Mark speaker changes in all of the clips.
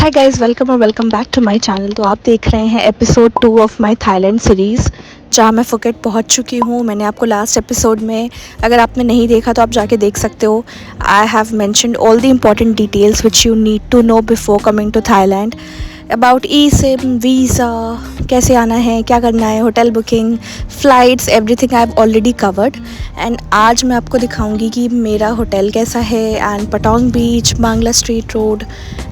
Speaker 1: हाय guys, welcome और welcome back to my channel. तो आप देख रहे हैं episode 2 of my Thailand series, जहाँ मैं फुकेट पहुँच चुकी हूँ। मैंने आपको लास्ट एपिसोड में, अगर आपने नहीं देखा तो आप जाके देख सकते हो। I have mentioned all the important details which you need to know before coming to Thailand, about e SIM, visa, कैसे आना है, क्या करना है, hotel booking, flights, everything I have already covered. And आज मैं आपको दिखाऊंगी कि मेरा होटल कैसा है, and Patong beach, Bangla street road,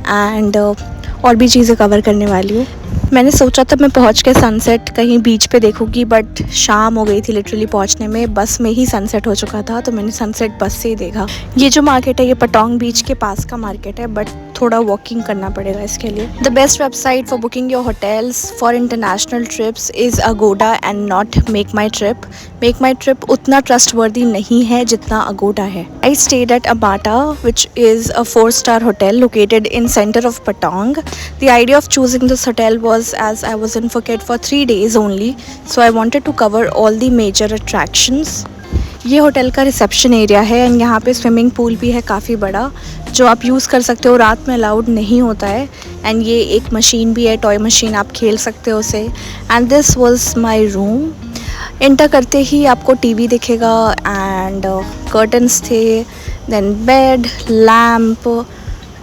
Speaker 1: and और भी चीज़ें कवर करने वाली हूँ। मैंने सोचा था मैं पहुँच के सनसेट कहीं बीच पे देखूँगी, बट शाम हो गई थी लिटरली पहुँचने में। बस में ही सनसेट हो चुका था, तो मैंने सनसेट बस से ही देखा। ये जो मार्केट है ये पटोंग बीच के पास का मार्केट है, बट थोड़ा वॉकिंग करना पड़ेगा इसके लिए। The best website for booking your hotels for international trips is Agoda and not Make My Trip. Make My Trip उतना ट्रस्टवर्दी नहीं है जितना अगोडा है। I stayed at Abata, which is a 4-star hotel located in centre of Patong. The idea of choosing this hotel was as I was in Phuket for 3 days only, so I wanted to cover all the major attractions. ये hotel का reception area है and यहाँ पे swimming pool भी है काफ़ी बड़ा, जो आप यूज़ कर सकते हो। रात में अलाउड नहीं होता है। एंड ये एक मशीन भी है, टॉय मशीन, आप खेल सकते हो उसे। And this was my room. Enter करते ही आपको टीवी दिखेगा एंड कर्टन्स थे, देन बेड, लैम्प,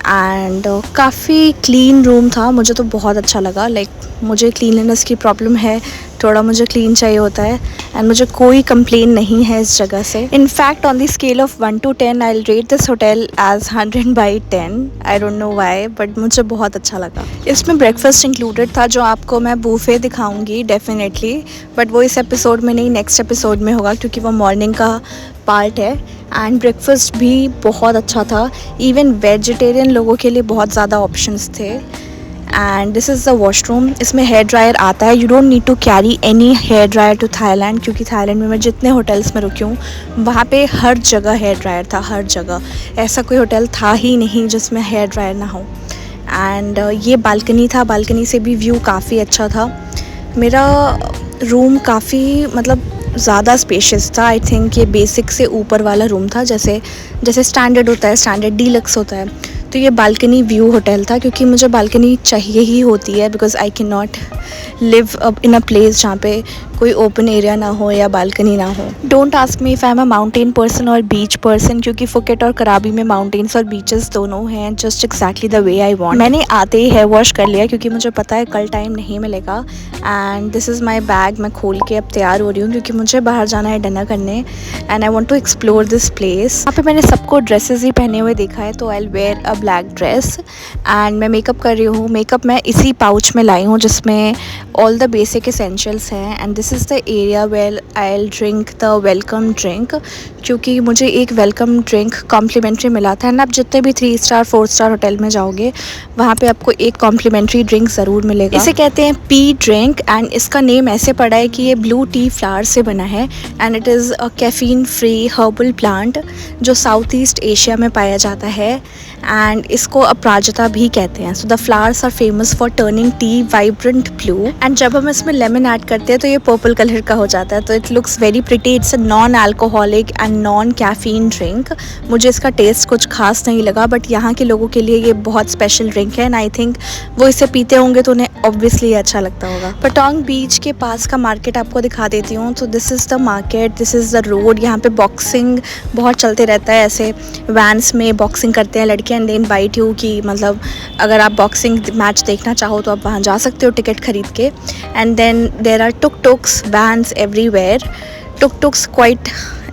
Speaker 1: एंड काफ़ी क्लीन रूम था। मुझे तो बहुत अच्छा लगा। लाइक मुझे क्लीनलीनेस की प्रॉब्लम है, थोड़ा मुझे क्लीन चाहिए होता है, एंड मुझे कोई कंप्लेन नहीं है इस जगह से। In fact on the scale of 1 to 10 I rate this hotel as 100/10। I don't know why, but मुझे बहुत अच्छा लगा। इसमें ब्रेकफास्ट इंक्लूडेड था, जो आपको मैं बूफे दिखाऊंगी डेफिनेटली, बट वो इस एपिसोड में नहीं, नेक्स्ट एपिसोड में होगा, क्योंकि वो मॉर्निंग का पार्ट है। एंड ब्रेकफास्ट भी बहुत अच्छा था। इवन वेजिटेरियन लोगों के लिए बहुत ज़्यादा ऑप्शंस थे। And this is the washroom. इसमें हेयर ड्रायर आता है। You don't need to carry any hair dryer to Thailand, क्योंकि थाईलैंड में मैं जितने होटल्स में रुकी हूँ वहाँ पे हर जगह हेयर ड्रायर था। हर जगह ऐसा कोई होटल था ही नहीं जिसमें हेयर ड्रायर ना हो। एंड ये बालकनी था, बालकनी से भी व्यू काफ़ी अच्छा था। मेरा रूम काफ़ी ज़्यादा स्पेशियस था। आई थिंक ये बेसिक से ऊपर वाला रूम था, जैसे स्टैंडर्ड होता है, स्टैंडर्ड डीलक्स होता है। तो ये बालकनी व्यू होटल था, क्योंकि मुझे बालकनी चाहिए ही होती है, because I can not live in a place जहाँ पे कोई ओपन एरिया ना हो या बालकनी ना हो। Don't ask me if I am a mountain person और बीच पर्सन, क्योंकि फुकेट और कराबी में माउंटेन्स और बीचेस दोनों हैं, just exactly the way I want. मैंने आते ही हेयर वॉश कर लिया, क्योंकि मुझे पता है कल टाइम नहीं मिलेगा। And this is my bag. मैं खोल के अब तैयार हो रही हूँ, क्योंकि मुझे बाहर जाना है डिनर करने, and I want to explore this place. यहाँ पे मैंने सबको ड्रेसेस ही पहने हुए देखा है, तो I will where a black dress. And मैं मेकअप कर रही हूँ। मेकअप मैं इसी पाउच में लाई हूँ, जिसमें ऑल द बेसिक एसेंशियल्स हैं। And this is the area where I will drink the welcome drink, क्योंकि मुझे एक वेलकम ड्रिंक कॉम्प्लीमेंट्री मिला था। एंड आप जितने भी 3-star 4-star होटल में जाओगे, वहाँ पे आपको एक कॉम्प्लीमेंट्री ड्रिंक ज़रूर मिलेगा। इसे कहते हैं पी ड्रिंक, एंड इसका नेम ऐसे पड़ा है कि ये ब्लू टी फ्लावर से बना है। And it is a caffeine free herbal plant, जो साउथ ईस्ट एशिया में पाया जाता है। एंड इसको अपराजिता भी कहते हैं। So the flowers are famous for turning tea vibrant blue. And जब हम इसमें लेमन ऐड करते हैं तो ये पर्पल कलर का हो जाता है। तो it looks very pretty. It's a non alcoholic and non caffeine drink. मुझे इसका टेस्ट कुछ खास नहीं लगा, बट यहाँ के लोगों के लिए ये बहुत स्पेशल ड्रिंक है, एंड आई थिंक वो इसे पीते होंगे तो उन्हें ऑब्वियसली अच्छा लगता होगा। पटोंग बीच के पास का मार्केट आपको दिखा देती हूँ। तो this is the market, this is the road. यहाँ पे बॉक्सिंग बहुत चलते रहता है, ऐसे वैन्स में बॉक्सिंग करते हैं लड़कियाँ। एंड दे इनवाइट यू कि अगर आप बॉक्सिंग मैच देखना चाहो तो आप वहाँ जा सकते हो टिकट खरीद के। And then there are tuk-tuks, vans everywhere. Tuk-tuks quite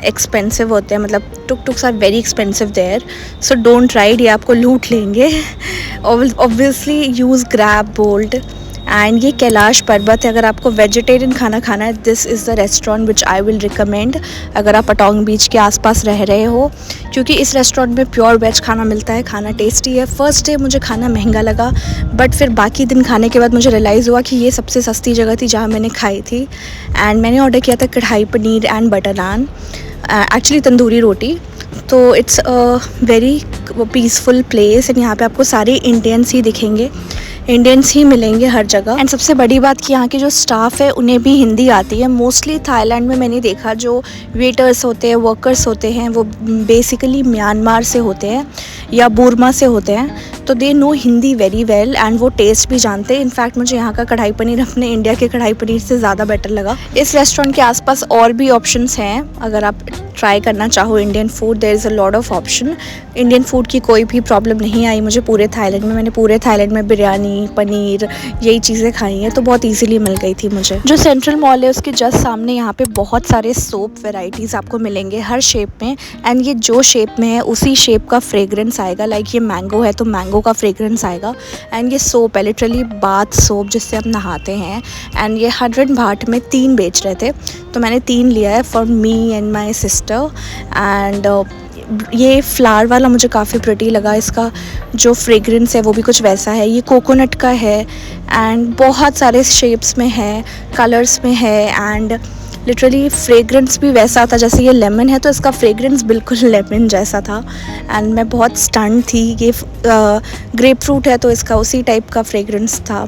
Speaker 1: expensive होते हैं, tuk-tuks are very expensive there, so don't ride, ये आपको लूट लेंगे। Obviously use Grab, Bolt. And ये कैलाश पर्वत है। अगर आपको वेजिटेरियन खाना खाना है, this is the restaurant which I will recommend अगर आप पटोंग बीच के आसपास रह रहे हो, क्योंकि इस रेस्टोरेंट में प्योर वेज खाना मिलता है। खाना टेस्टी है। फर्स्ट डे मुझे खाना महंगा लगा, बट फिर बाकी दिन खाने के बाद मुझे रियलाइज़ हुआ कि ये सबसे सस्ती जगह थी जहाँ मैंने खाई थी। एंड मैंने ऑर्डर किया था kadhai paneer and butter naan, actually tandoori roti. तो it's a very peaceful place, and यहाँ पे आपको सारे इंडियंस ही दिखेंगे। इंडियंस ही मिलेंगे हर जगह। एंड सबसे बड़ी बात कि यहाँ के जो स्टाफ है उन्हें भी हिंदी आती है। मोस्टली थाईलैंड में मैंने देखा जो वेटर्स होते हैं, वर्कर्स होते हैं, वो बेसिकली म्यांमार से होते हैं या बुर्मा से होते हैं, तो they know Hindi very well and वो टेस्ट भी जानते हैं। इनफैक्ट मुझे यहाँ का कढ़ाई पनीर अपने इंडिया के कढ़ाई पनीर से ज़्यादा बेटर लगा। इस रेस्टोरेंट के आसपास और भी ऑप्शंस हैं, अगर आप ट्राई करना चाहो Indian food, there is a lot of option. Indian food की कोई भी प्रॉब्लम नहीं आई मुझे पूरे थाईलैंड में। मैंने पूरे थाईलैंड में बिरयानी, पनीर, यही चीज़ें खाई हैं, तो बहुत इजीली मिल गई थी मुझे। जो सेंट्रल मॉल है उसके जस्ट सामने यहाँ पे बहुत सारे सोप वेराइटीज़ आपको मिलेंगे हर शेप में। एंड ये जो शेप में है उसी शेप का फ्रेग्रेंस आएगा। लाइक ये मैंगो है तो मैंगो का फ्रेग्रेंस आएगा। एंड ये सोप है, लिटरली बाथ सोप जिससे हम नहाते हैं। एंड ये 100 बाट में 3 बेच रहे थे, तो मैंने 3 लिया है for me and my sister. And ये फ्लावर वाला मुझे काफ़ी प्रिटी लगा। इसका जो फ्रेग्रेंस है वो भी कुछ वैसा है। ये कोकोनट का है एंड बहुत सारे शेप्स में है, कलर्स में है। एंड लिटरली फ्रेग्रेंस भी वैसा था जैसे ये लेमन है, तो इसका फ्रेग्रेंस बिल्कुल लेमन जैसा था। एंड मैं बहुत स्टन थी। ये ग्रेप फ्रूट है तो इसका उसी टाइप का फ्रेग्रेंस था।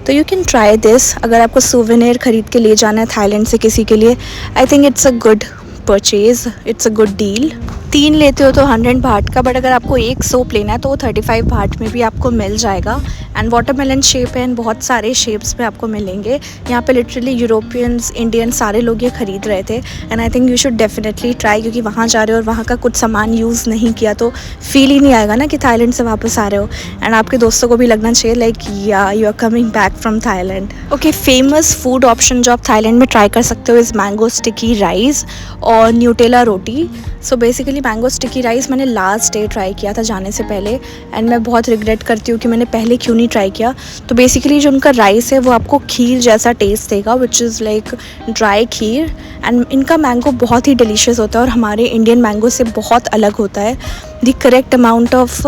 Speaker 1: तो यू कैन ट्राई दिस अगर आपको सूवेनिर ख़रीद के ले जाना है थाईलैंड से किसी के लिए। I think it's a good purchase, it's a good deal. 3 लेते हो तो 100 बाट का, बट अगर आपको एक सोप लेना है तो वो 35 बाट में भी आपको मिल जाएगा। एंड वाटरमेलन शेप है एंड बहुत सारे शेप्स में आपको मिलेंगे। यहाँ पे लिटरली यूरोपियंस, इंडियन सारे लोग ये ख़रीद रहे थे। And I think you should definitely try, क्योंकि वहाँ जा रहे हो और वहाँ का कुछ सामान यूज़ नहीं किया तो फील ही नहीं आएगा ना कि थाईलैंड से वापस आ रहे हो। एंड आपके दोस्तों को भी लगना चाहिए लाइक या you are coming back from Thailand. Okay, famous food option जो आप थाईलैंड में ट्राई कर सकते हो इज़ मैंगो स्टिकी राइस और न्यूटेला रोटी। So basically mango sticky rice मैंने लास्ट डे ट्राई किया था जाने से पहले। एंड मैं बहुत रिग्रेट करती हूँ कि मैंने पहले क्यों नहीं ट्राई किया। तो बेसिकली जो उनका राइस है वो आपको खीर जैसा टेस्ट देगा, which is like dry kheer. And इनका मैंगो बहुत ही डिलीशियस होता है और हमारे इंडियन मैंगो से बहुत अलग होता है। The correct amount of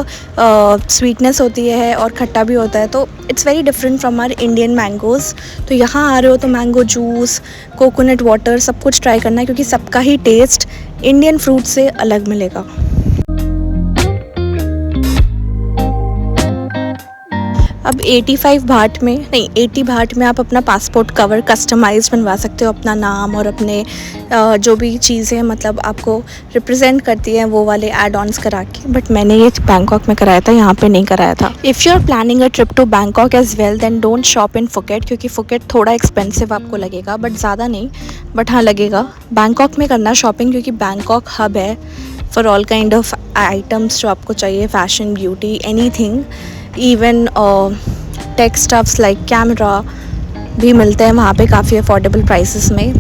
Speaker 1: sweetness होती है और खट्टा भी होता है, तो it's very different from our Indian mangoes. तो यहाँ आ रहे हो तो मैंगो जूस, कोकोनट वाटर सब कुछ ट्राई करना है, क्योंकि सबका ही टेस्ट इंडियन फ्रूट से अलग मिलेगा। अब 85 बाट में नहीं, 80 बाट में आप अपना पासपोर्ट कवर कस्टमाइज बनवा सकते हो, अपना नाम और अपने जो भी चीज़ें मतलब आपको रिप्रेजेंट करती हैं वो वाले एड ऑन्स करा के। बट मैंने ये बैंकॉक में कराया था, यहाँ पे नहीं कराया था। If you are planning a trip to Bangkok as well then don't shop in Phuket, क्योंकि फुकेट थोड़ा एक्सपेंसिव आपको लगेगा, बट ज़्यादा नहीं, बट हाँ लगेगा। बैंकॉक में करना शॉपिंग, क्योंकि बैंकॉक हब है for all kind of items जो आपको चाहिए, fashion, beauty, anything. Even tech stuffs like camera भी मिलते हैं वहाँ पे काफ़ी अफोर्डेबल प्राइसेस में।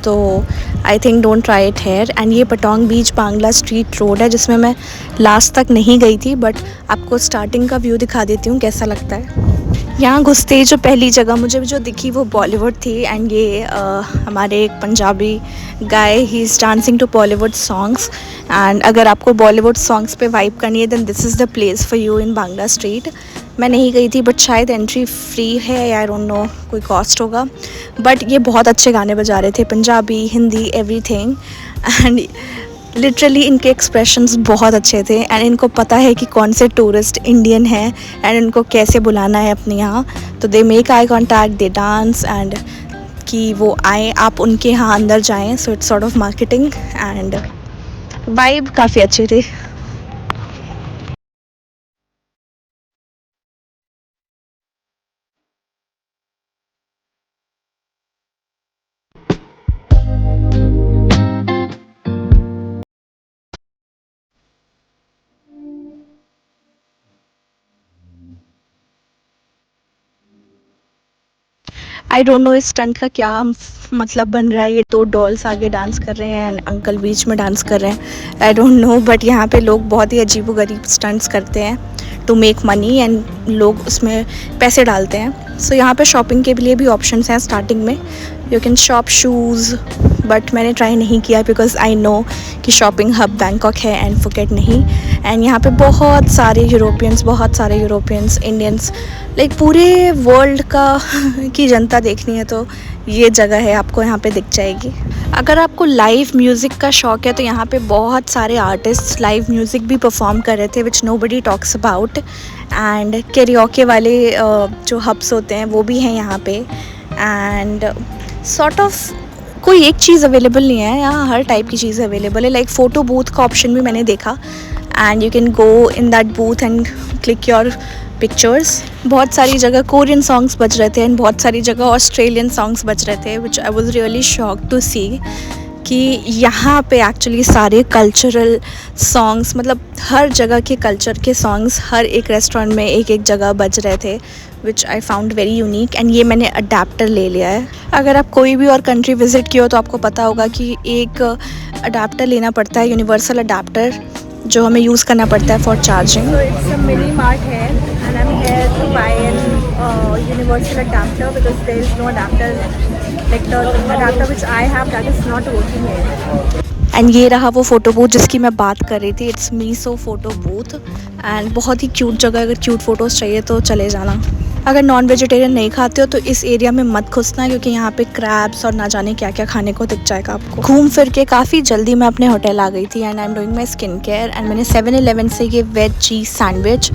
Speaker 1: तो I think don't try it here. And ये Patong beach Bangla street road है जिसमें मैं लास्ट तक नहीं गई थी, बट आपको स्टार्टिंग का व्यू दिखा देती हूँ कैसा लगता है। यहाँ घुसते ही जो पहली जगह मुझे जो दिखी वो बॉलीवुड थी। एंड ये हमारे एक Punjabi guy, he is dancing to Bollywood songs. And अगर आपको बॉलीवुड सॉन्ग्स पे वाइब करनी है then this is the place for you in Bangla street. मैं नहीं गई थी, बट शायद एंट्री फ्री है या आई डोंट नो, कोई कॉस्ट होगा। बट ये बहुत अच्छे गाने बजा रहे थे, Punjabi, Hindi, everything. And literally इनके एक्सप्रेशंस बहुत अच्छे थे। एंड इनको पता है कि कौन से टूरिस्ट इंडियन हैं एंड इनको कैसे बुलाना है अपने यहाँ। तो they make eye contact, they dance and कि वो आए, आप उनके यहाँ अंदर जाएं। So it's sort of marketing and vibe काफ़ी अच्छी थी। आई डोंट नो इस स्टंट का क्या मतलब बन रहा है। ये 2 डॉल्स आगे डांस कर रहे हैं एंड अंकल बीच में डांस कर रहे हैं। आई डोंट नो, बट यहाँ पे लोग बहुत ही अजीबोगरीब स्टंट्स करते हैं टू मेक मनी एंड लोग उसमें पैसे डालते हैं। सो यहाँ पे शॉपिंग के लिए भी ऑप्शंस हैं स्टार्टिंग में। You can shop shoes, but मैंने ट्राई नहीं किया बिकॉज़ आई नो कि शॉपिंग हब बैंकॉक है एंड फुकेट नहीं। एंड यहाँ पे बहुत सारे यूरोपियंस, इंडियंस, लाइक पूरे वर्ल्ड का की जनता देखनी है तो ये जगह है, आपको यहाँ पे दिख जाएगी। अगर आपको लाइव म्यूज़िक का शौक़ है तो यहाँ पे बहुत सारे आर्टिस्ट लाइव म्यूज़िक भी परफॉर्म कर रहे थे which nobody talks about. And karaoke वाले जो हब्स होते हैं वो भी हैं यहाँ पे। एंड सॉर्ट ऑफ कोई एक चीज़ अवेलेबल नहीं है, यहाँ हर टाइप की चीज़ अवेलेबल है। लाइक फ़ोटो बूथ का ऑप्शन भी मैंने देखा and you can go in that booth and click your pictures. बहुत सारी जगह कोरियन सॉन्ग्स बज रहे थे एंड बहुत सारी जगह ऑस्ट्रेलियन सॉन्ग्स बज रहे थे which I was really shocked to see कि यहाँ पे एक्चुअली सारे कल्चरल सॉन्ग्स, मतलब हर जगह के कल्चर के सॉन्ग्स हर एक रेस्टोरेंट में एक एक जगह बज रहे थे which I found very unique. And ये मैंने अडेप्टर ले लिया है। अगर आप कोई भी और कंट्री विज़िट किए हो तो आपको पता होगा कि एक अडेप्टर लेना पड़ता है, यूनिवर्सल अडेप्टर, जो हमें यूज़ करना पड़ता है फॉर चार्जिंग। तो इट्स अ मिनी मार्ट है and I am here to buy an universal adapter because there is no adapter like the adapter which I have that is not working here. And ये रहा वो photo booth जिसकी मैं बात कर रही थी। It's Miso photo booth and बहुत ही क्यूट जगह। अगर क्यूट फ़ोटोज़ चाहिए तो चले जाना। अगर नॉन वेजिटेरियन नहीं खाते हो तो इस एरिया में मत घुसना क्योंकि यहाँ पे क्रैब्स और ना जाने क्या क्या खाने को दिख जाएगा आपको। घूम फिर के काफ़ी जल्दी मैं अपने होटल आ गई थी and I am doing my skin care. And मैंने 7-Eleven से ये वेज चीज़ सैंडविच,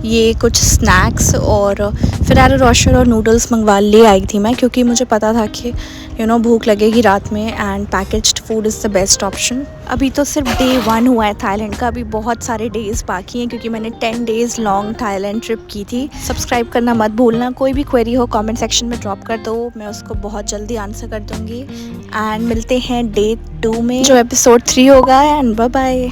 Speaker 1: ये कुछ स्नैक्स और फेरारो रोशर और नूडल्स मंगवा ले आई थी मैं, क्योंकि मुझे पता था कि भूख लगेगी रात में and packaged food is the best option. अभी तो सिर्फ डे 1 हुआ है थाईलैंड का, अभी बहुत सारे डेज़ बाकी हैं क्योंकि मैंने 10 डेज़ लॉन्ग थाईलैंड ट्रिप की थी। सब्सक्राइब करना मत भूलना। कोई भी क्वेरी हो कमेंट सेक्शन में ड्रॉप कर दो, मैं उसको बहुत जल्दी आंसर कर दूँगी। एंड मिलते हैं डे 2 में जो एपिसोड 3 होगा। And bye bye.